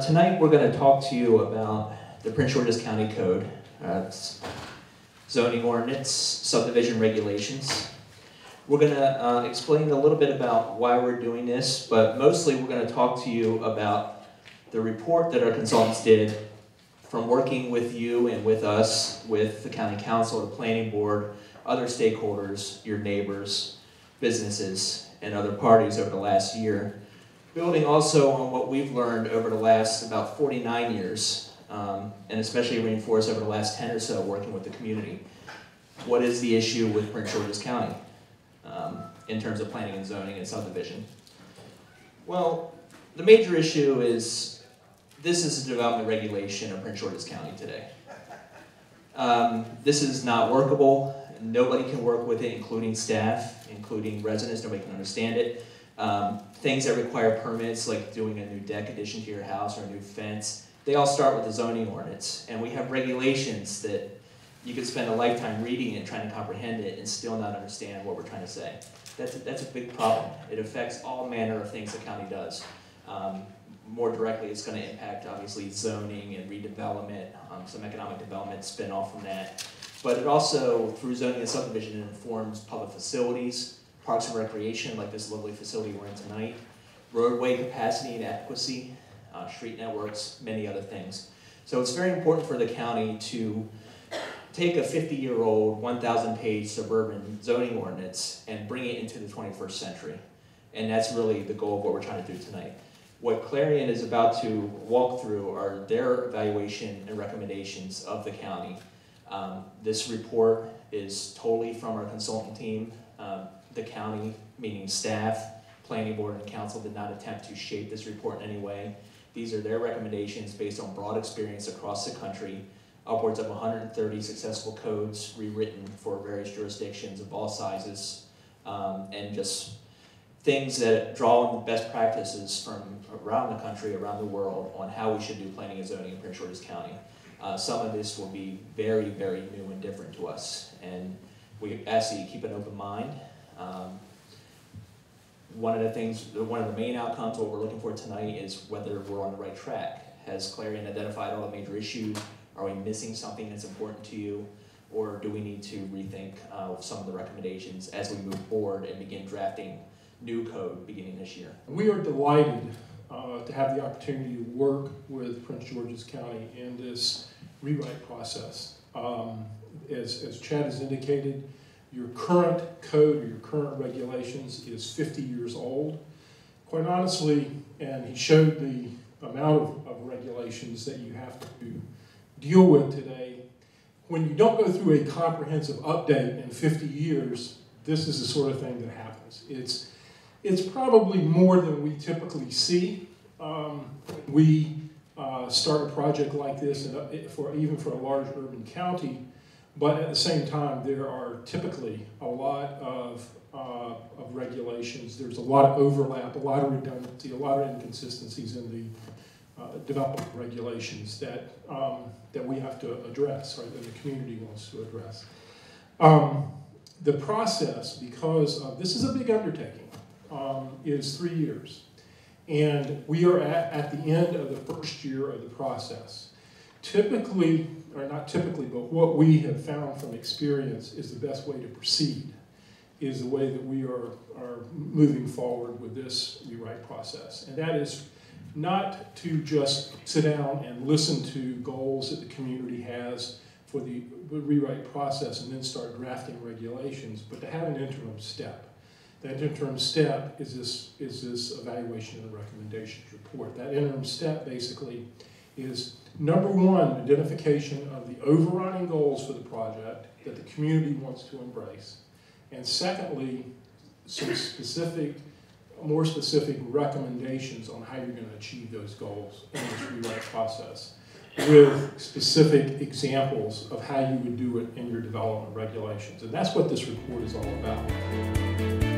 Tonight we're going to talk to you about the Prince George's County Code, zoning ordinance, subdivision regulations. We're going to explain a little bit about why we're doing this, but mostly we're going to talk to you about the report that our consultants did from working with you and with us, with the county council, the planning board, other stakeholders, your neighbors, businesses, and other parties over the last year. Building also on what we've learned over the last about 49 years, and especially reinforced over the last 10 or so working with the community. What is the issue with Prince George's County in terms of planning and zoning and subdivision? Well, the major issue is this is a development regulation of Prince George's County today. This is not workable. Nobody can work with it, including staff, including residents. Nobody can understand it. Things that require permits, like doing a new deck addition to your house or a new fence, they all start with the zoning ordinance. And we have regulations that you could spend a lifetime reading and trying to comprehend it and still not understand what we're trying to say. That's a big problem. It affects all manner of things the county does. More directly, it's going to impact, obviously, zoning and redevelopment, some economic development spin off from that. But it also, through zoning and subdivision, it informs public facilities, parks and recreation, like this lovely facility we're in tonight, roadway capacity and adequacy, street networks, many other things. So it's very important for the county to take a 50-year-old, 1,000-page suburban zoning ordinance and bring it into the 21st century. And that's really the goal of what we're trying to do tonight. What Clarion is about to walk through are their evaluation and recommendations of the county. This report is totally from our consultant team. The county, meaning staff, planning board, and council, did not attempt to shape this report in any way. These are their recommendations based on broad experience across the country, upwards of 130 successful codes rewritten for various jurisdictions of all sizes, and just things that draw on the best practices from around the country, around the world, on how we should do planning and zoning in Prince George's County. Some of this will be very, very new and different to us, and we ask that you keep an open mind. One of the main outcomes, what we're looking for tonight, is whether we're on the right track. Has Clarion identified all the major issues? Are we missing something that's important to you? Or do we need to rethink some of the recommendations as we move forward and begin drafting new code beginning this year? We are delighted to have the opportunity to work with Prince George's County in this rewrite process. As Chad has indicated, your current code or your current regulations is 50 years old. Quite honestly, and he showed the amount of regulations that you have to deal with today. When you don't go through a comprehensive update in 50 years, this is the sort of thing that happens. It's probably more than we typically see. We start a project like this, even for a large urban county, but at the same time, there are typically a lot of regulations. There's a lot of overlap, a lot of redundancy, a lot of inconsistencies in the development regulations that we have to address, or that the community wants to address. The process, because this is a big undertaking, is 3 years. And we are at the end of the first year of the process. Typically, or not typically, but what we have found from experience is the best way to proceed, is the way that we are moving forward with this rewrite process. And that is not to just sit down and listen to goals that the community has for the rewrite process and then start drafting regulations, but to have an interim step. That interim step is this evaluation and recommendations report. That interim step basically is, number one, identification of the overriding goals for the project that the community wants to embrace. And secondly, some more specific recommendations on how you're going to achieve those goals in this rewrite process, with specific examples of how you would do it in your development regulations. And that's what this report is all about.